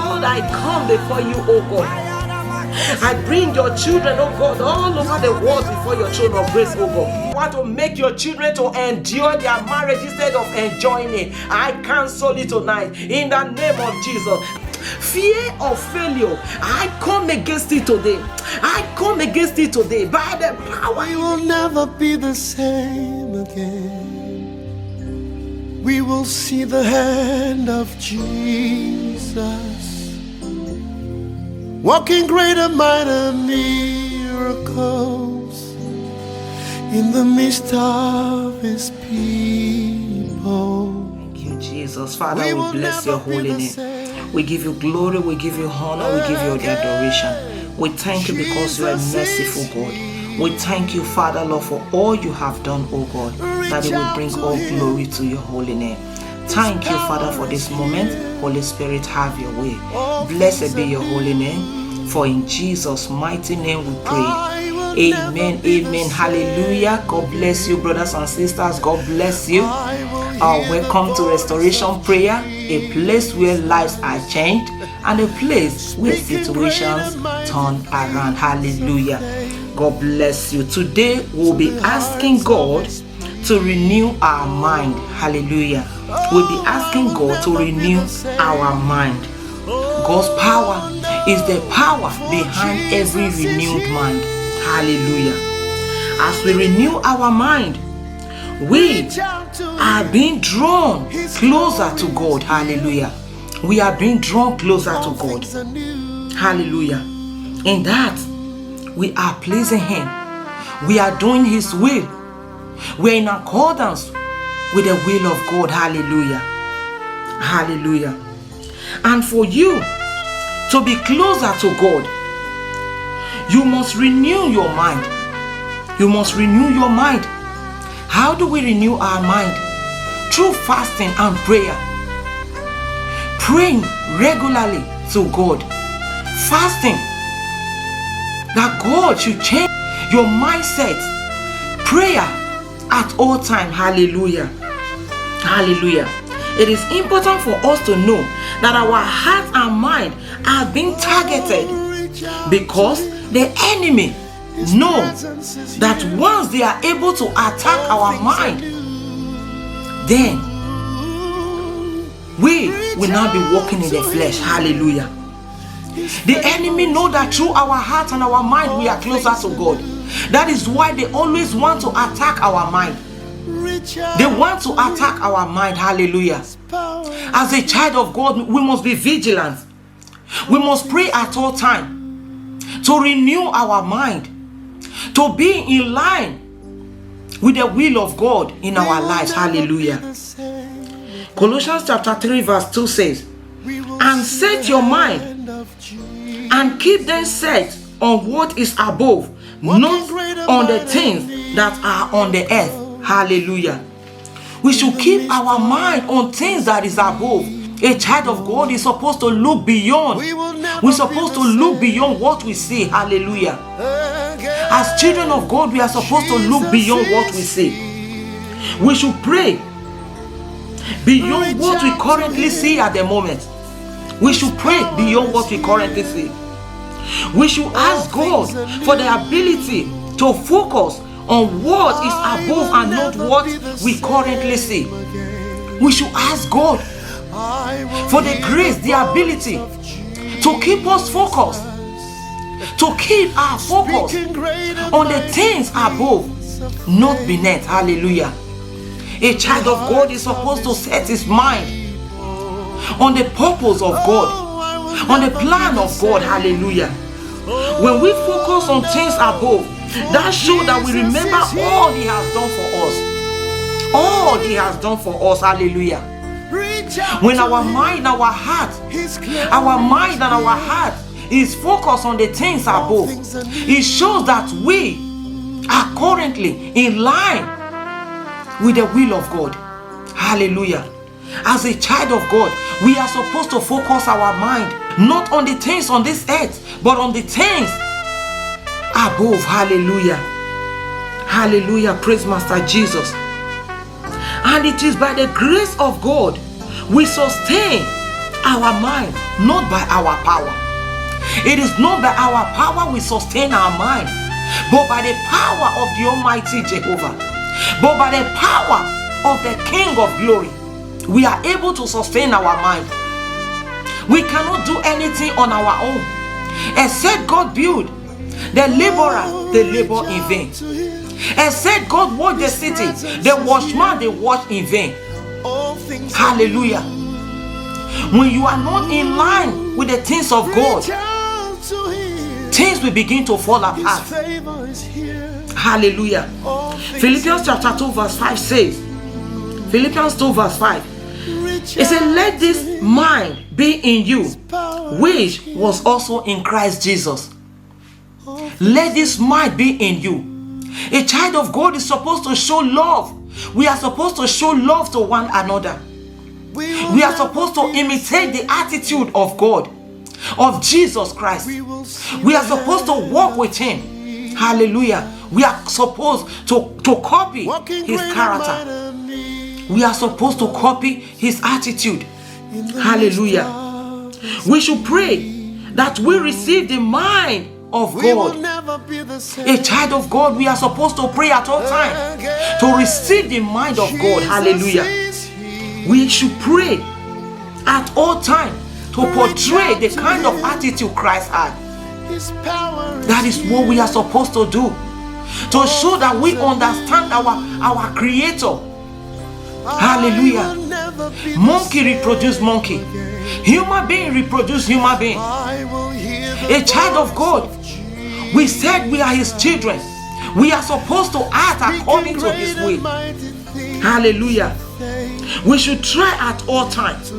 Lord, I come before you, oh God. I bring your children, oh God, all over the world before your throne of grace, oh God. I want to make your children to endure their marriage instead of enjoying it. I cancel it tonight in the name of Jesus. Fear of failure, I come against it today. I come against it today by the power. We will never be the same again. We will see the hand of Jesus, walking greater, mighty miracles in the midst of his people. Thank you, Jesus. Father, we bless your holy name. We give you glory, we give you honor, we give you the adoration. We thank you because you are merciful, God. We thank you, Father, Lord, for all you have done, oh God, that it will bring all glory to your holy name. Thank you, Father, for this moment. Holy Spirit, have your way. Blessed be your holy name, for in Jesus' mighty name we pray. Amen, amen, hallelujah. God bless you, brothers and sisters. God bless you. Welcome to Restoration Prayer, a place where lives are changed and a place where situations turn around. Hallelujah. God bless you. Today we'll be asking God to renew our mind. Hallelujah. We'll be asking God to renew our mind. God's power is the power behind every renewed mind. Hallelujah. As we renew our mind, we are being drawn closer to God. Hallelujah. We are being drawn closer to God. Hallelujah. In that, we are pleasing him. We are doing his will. We are in accordance with the will of God. Hallelujah. Hallelujah. And for you to be closer to God, you must renew your mind. You must renew your mind. How do we renew our mind? Through fasting and prayer. Praying regularly to God. Fasting that God should change your mindset. Prayer at all times. Hallelujah. Hallelujah. It is important for us to know that our heart and mind are being targeted, because the enemy knows that once they are able to attack our mind, then we will not be walking in the flesh. Hallelujah. The enemy knows that through our heart and our mind we are closer to God. That is why they always want to attack our mind. They want to attack our mind. Hallelujah. As a child of God, we must be vigilant. We must pray at all times to renew our mind, to be in line with the will of God in our lives. Hallelujah. Colossians chapter 3 verse 2 says, and set your mind and keep them set on what is above, not on the things that are on the earth. Hallelujah. We should keep our mind on things that is above. A child of God is supposed to look beyond. We're supposed to look beyond what we see. Hallelujah. As children of God, we are supposed to look beyond what we see. We should pray beyond what we currently see at the moment. We should pray beyond what we currently see. We should ask God for the ability to focus on what is above and not what we currently see. We should ask God for the grace, the ability to keep us focused, to keep our focus on the things above, not beneath. Hallelujah. A child of God is supposed to set his mind on the purpose of God, on the plan of God. Hallelujah. When we focus on things above, that shows that we remember all he has done for us. All he has done for us. Hallelujah. When our mind, our heart, our mind and our heart is focused on the things above, it shows that we are currently in line with the will of God. Hallelujah. As a child of God, we are supposed to focus our mind not on the things on this earth, but on the things above. Hallelujah. Hallelujah. Praise Master Jesus. And it is by the grace of God we sustain our mind, not by our power. It is not by our power we sustain our mind, but by the power of the Almighty Jehovah, but by the power of the King of Glory, we are able to sustain our mind. We cannot do anything on our own. Except God build, the laborer, they labor in vain. Except God watch the city, the watchman, they watch in vain. Hallelujah. When you are not in line with the things of God, things will begin to fall apart. Hallelujah. Philippians chapter 2 verse 5 says, Philippians 2 verse 5, it said, let this mind be in you, which was also in Christ Jesus. Let this mind be in you. A child of God is supposed to show love. We are supposed to show love to one another. We are supposed to imitate the attitude of God, of Jesus Christ. We are supposed to walk with Him. Hallelujah. We are supposed to copy His character. We are supposed to copy His attitude. Hallelujah. We should pray that we receive the mind of God. A child of God, we are supposed to pray at all times to receive the mind of God. Hallelujah. We should pray at all times to portray the kind of attitude Christ had. That is what we are supposed to do, to show that we understand our Creator. Hallelujah. Monkey reproduce monkey. Human being reproduce human being. A child of God, we said we are His children. We are supposed to act according to His will. Hallelujah. We should try at all times.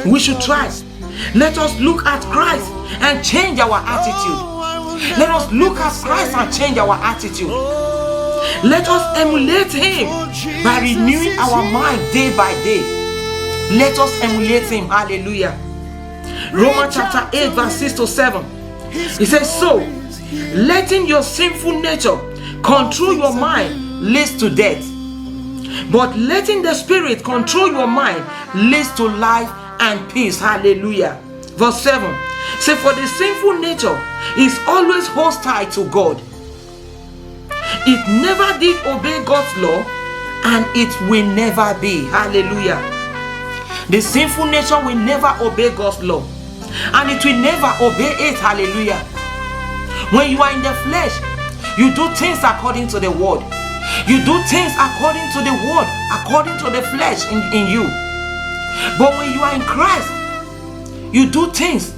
We should try. Let us look at Christ and change our attitude. Let us look at Christ and change our attitude. Let us emulate Him by renewing our mind day by day. Let us emulate Him. Hallelujah. Romans chapter 8 verse 6 to 7. It says, so letting your sinful nature control your mind leads to death, but letting the Spirit control your mind leads to life and peace. Hallelujah. Verse 7. Say, for the sinful nature is always hostile to God. It never did obey God's law, and it will never be. Hallelujah. The sinful nature will never obey God's law, and it will never obey it. Hallelujah. When you are in the flesh, you do things according to the word. You do things according to the word, according to the flesh in you. But when you are in Christ, you do things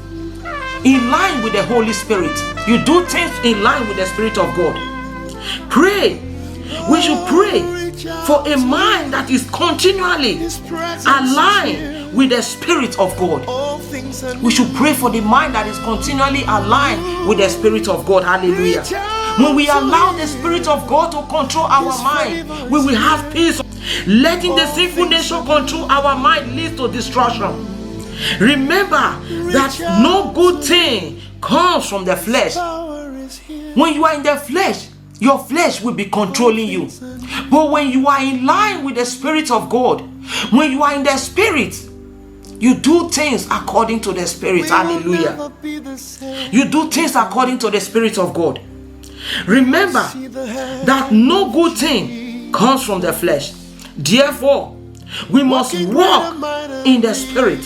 in line with the Holy Spirit. You do things in line with the Spirit of God. Pray. We should pray for a mind that is continually aligned with the Spirit of God. We should pray for the mind that is continually aligned with the Spirit of God. Hallelujah. When we allow the Spirit of God to control our mind, we will have peace. Letting the sinful nature control our mind leads to destruction. Remember that no good thing comes from the flesh. When you are in the flesh, your flesh will be controlling you. But when you are in line with the Spirit of God, when you are in the Spirit, you do things according to the Spirit. Hallelujah. You do things according to the Spirit of God. Remember that no good thing comes from the flesh. Therefore, we must walk in the Spirit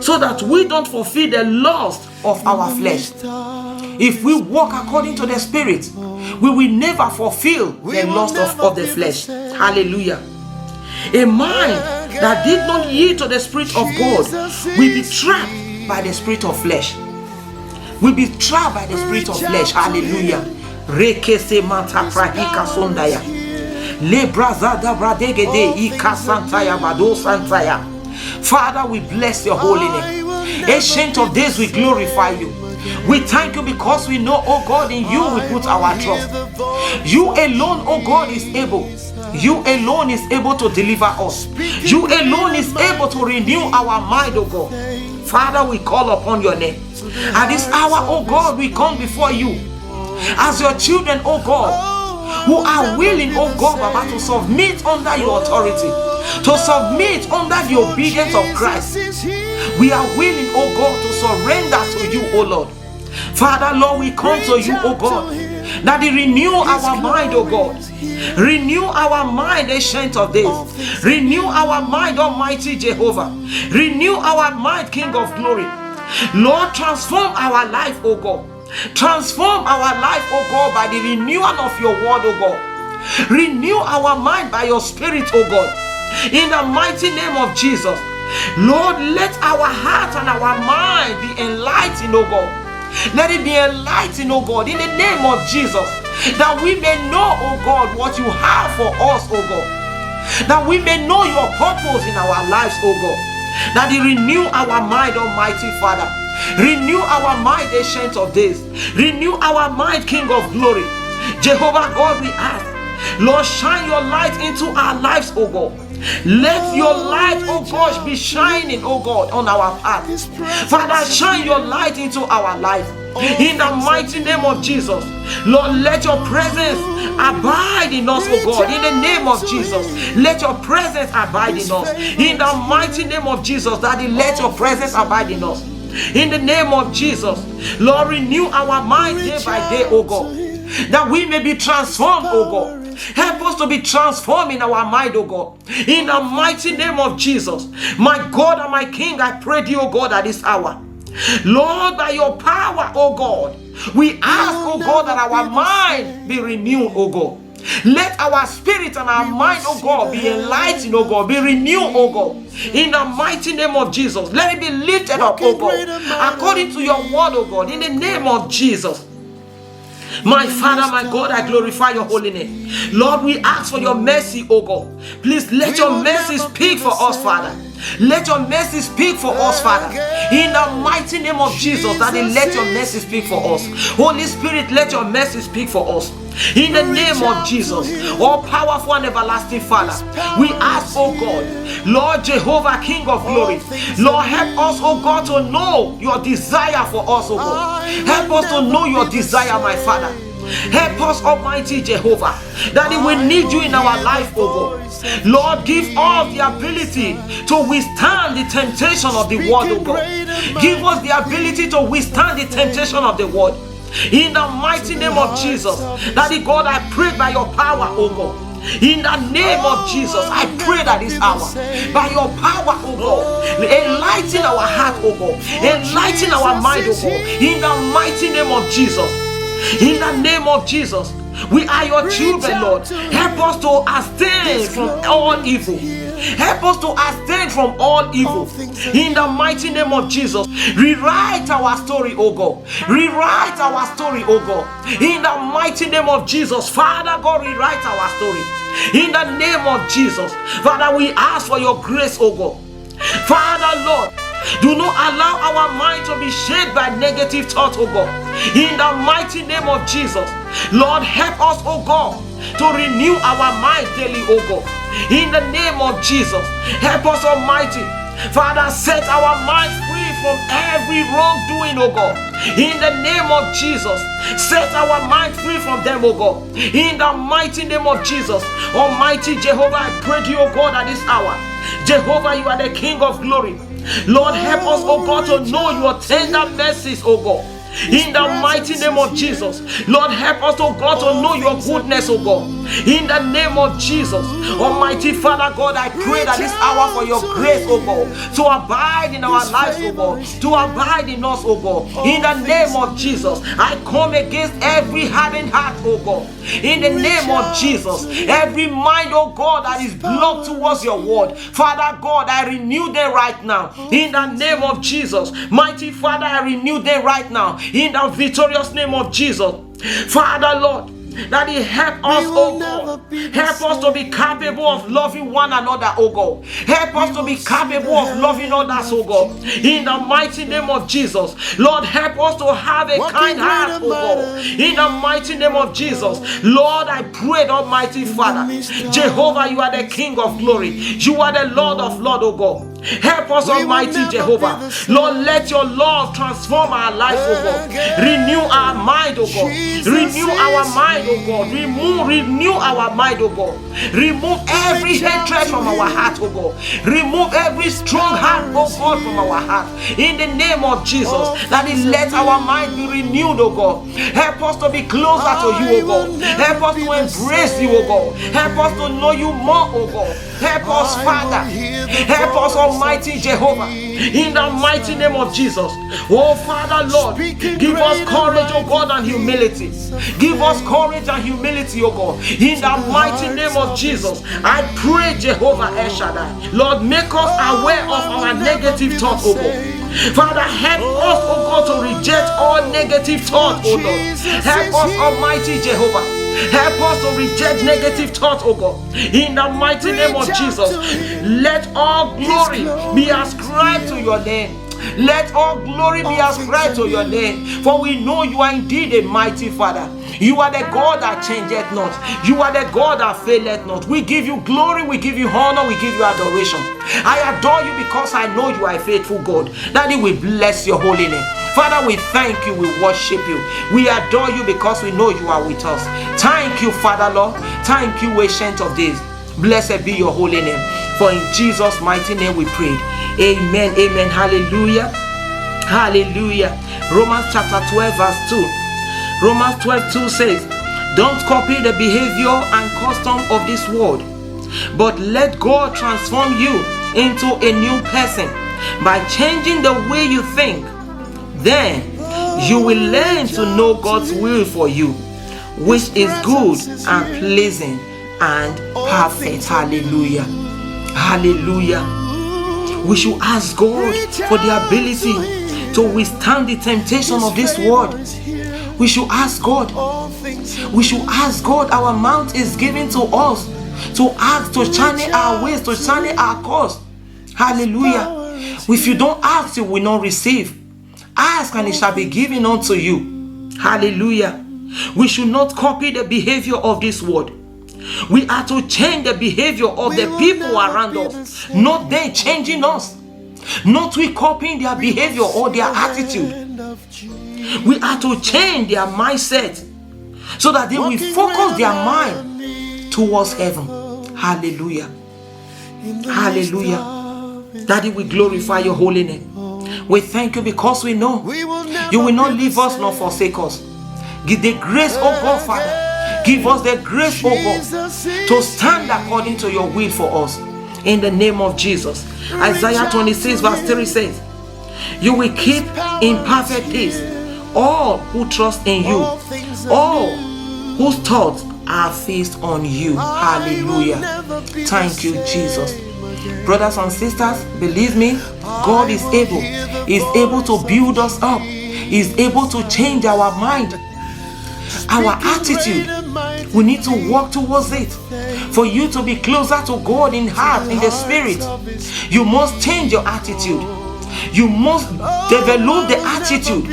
so that we don't fulfill the lust of our flesh. If we walk according to the Spirit, we will never fulfill the lust of the flesh. Hallelujah. A mind that did not yield to the Spirit of God will be trapped by the spirit of flesh. Will be trapped by the spirit of flesh. Hallelujah. Rekese mata prahika sondaya. Le brazada bradegede ika santaya bado santaya. Father, we bless your holy name. Ancient of days, we glorify you. We thank you because we know, oh God, in you we put our trust. You alone, oh God, is able. You alone is able to deliver us. You alone is able to renew our mind, oh God. Father, we call upon your name. At this hour, oh God, we come before you as your children, oh God, who are willing, oh God, Baba, to submit under your authority, to submit under the obedience of Christ. We are willing, oh God, to surrender to you, oh Lord. Father, Lord, we come to you, oh God, that you renew our mind, oh God. Renew our mind, ancient of days. Renew our mind, almighty Jehovah. Renew our mind, King of glory. Lord, transform our life, oh God. Transform our life, oh God, by the renewal of your word, oh God. Renew our mind by your spirit, oh God. In the mighty name of Jesus. Lord, let our heart and our mind be enlightened, oh God. Let it be enlightened, oh God, in the name of Jesus. That we may know, oh God, what you have for us, oh God. That we may know your purpose in our lives, oh God. That you renew our mind, almighty Father. Renew our mind, ancient of days. Renew our mind, King of glory. Jehovah God, we ask, Lord, shine your light into our lives, oh God. Let your light, oh God, be shining, oh God, on our path. Father, shine your light into our life. In the mighty name of Jesus. Lord, let your presence abide in us, oh God. In the name of Jesus. Let your presence abide in us. In the mighty name of Jesus, Daddy, let your presence abide in us. In the name of Jesus. Lord, renew our mind day by day, oh God. That we may be transformed, oh God. Help us to be transformed in our mind, oh God. In the mighty name of Jesus. My God and my King, I pray to you, oh God, at this hour. Lord, by your power, oh God, we ask, oh God, that our mind be renewed, oh God. Let our spirit and our mind, oh God, be enlightened, oh God, be renewed, oh God. In the mighty name of Jesus. Let it be lifted up, oh God, according to your word, oh God, in the name of Jesus. My Father, my God, I glorify your holy name. Lord, we ask for your mercy, oh God. Please let your mercy speak for us, Father. Let your mercy speak for us, Father. In the mighty name of Jesus, Daddy, let your mercy speak for us. Holy Spirit, let your mercy speak for us. In the name of Jesus, all powerful and everlasting Father, we ask, oh God, Lord Jehovah, King of glory, Lord, help us, oh God, to know your desire for us, oh God. Help us to know your desire, my Father. Help us, Almighty Jehovah, that we need you in our life, oh God. Lord, give us the ability to withstand the temptation of the world, oh God. Give us the ability to withstand the temptation of the world. In the mighty name of Jesus, Daddy God, I pray by your power, oh God. In the name of Jesus, I pray that this hour, by your power, oh God, enlighten our heart, oh God. Enlighten our mind, oh God. In the mighty name of Jesus. In the name of Jesus, we are your children, Lord. Help us to abstain from all evil. Help us to abstain from all evil. In the mighty name of Jesus, rewrite our story, oh God. Rewrite our story, oh God. In the mighty name of Jesus, Father God, rewrite our story. In the name of Jesus, Father, we ask for your grace, oh God. Father, Lord, do not allow our mind to be shaped by negative thoughts, oh God. In the mighty name of Jesus, Lord, help us, oh God, to renew our mind daily, oh God. In the name of Jesus, help us, Almighty Father, set our minds free from every wrongdoing, oh God. In the name of Jesus, set our mind free from them, oh God. In the mighty name of Jesus, Almighty Jehovah, I pray to you, oh God, at this hour. Jehovah, you are the King of glory. Lord, help us, oh God, to know your tender mercies, oh God. In the mighty name of Jesus, Lord, help us, oh God, to know your goodness, oh God. In the name of Jesus, Almighty Father God, I pray that this hour for your grace, oh God, to abide in our lives, oh God, to abide in us, oh God. In the name of Jesus, I come against every hardened heart, oh God. In the name of Jesus, every mind, oh God, that is blocked towards your word, Father God, I renew them right now. In the name of Jesus, mighty Father, I renew them right now. In the victorious name of Jesus, Father, Lord, that He help us, oh God. Help us to be capable of loving one another, oh God. Help us to be capable of loving others, oh God. In the mighty name of Jesus, Lord, help us to have a kind heart, oh God. In the mighty name of Jesus, Lord, I pray, Almighty Father, Jehovah, you are the King of glory. You are the Lord of Lords, oh God. Help us, Almighty Jehovah. Lord, let your love transform our lives, oh God. Renew our mind, oh God. Renew our mind, oh God. Renew our mind, oh God. Remove every hatred from our heart, oh God. Remove every strong heart, oh God, from our heart. In the name of Jesus, that is, let our mind be renewed, oh God. Help us to be closer to you, oh God. Help us to embrace you, oh God. Help us to know you more, oh God. Help us, Father. Help us, Almighty Jehovah. In the mighty name of Jesus. Oh, Father, Lord, give us courage, oh God, and humility. Give us courage and humility, oh God. In the mighty name of Jesus, I pray, Jehovah El Shaddai. Lord, make us aware of our negative thoughts, oh God. Father, help us, oh God, to reject all negative thoughts, oh Lord. Help us, Almighty Jehovah. Help us to reject negative thoughts, oh God. In the mighty name of Jesus, let all glory be ascribed to your name. Let all glory be ascribed to your name. For we know you are indeed a mighty Father. You are the God that changeth not. You are the God that faileth not. We give you glory, we give you honor, we give you adoration. I adore you because I know you are a faithful God. Daddy, we bless your holy name. Father, we thank you, we worship you. We adore you because we know you are with us. Thank you, Father, Lord. Thank you, Ancient of Days. Blessed be your holy name. For in Jesus' mighty name we prayed. Amen, amen, hallelujah, hallelujah. Romans chapter 12 verse 2. Romans 12:2 says, don't copy the behavior and custom of this world, but let God transform you into a new person by changing the way you think. Then you will learn to know God's will for you, which is good and pleasing and perfect. Hallelujah. Hallelujah. We should ask God for the ability to withstand the temptation of this world. We should ask God. We should ask God. Our mouth is given to us to ask, to channel our ways, to channel our course. Hallelujah. If you don't ask, you will not receive. Ask and it shall be given unto you. Hallelujah. We should not copy the behavior of this world. We are to change the behavior of the people around us, not they changing us, not we copying their behavior or their attitude. We are to change their mindset so that they will focus their mind towards heaven. Hallelujah. Hallelujah. Daddy, we glorify your holy name. We thank you because we know you will not leave us nor forsake us. Give the grace, oh God, Father. Give us the grace, oh God, to stand according to your will for us. In the name of Jesus. Isaiah 26 verse 3 says, you will keep in perfect peace all who trust in you, all whose thoughts are fixed on you. Hallelujah. Thank you, Jesus. Brothers and sisters, believe me, God is able to build us up. Is able to change our mind, our attitude. We need to work towards it. For you to be closer to God in heart, in the spirit, you must change your attitude. You must develop the attitude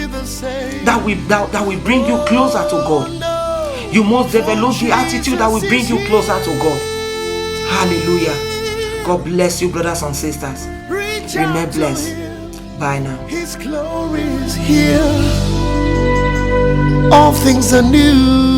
that will bring you closer to God. You must develop the attitude that will bring you closer to God. Hallelujah. God bless you, brothers and sisters. Remain blessed. Bye now. His glory is here. All things are new.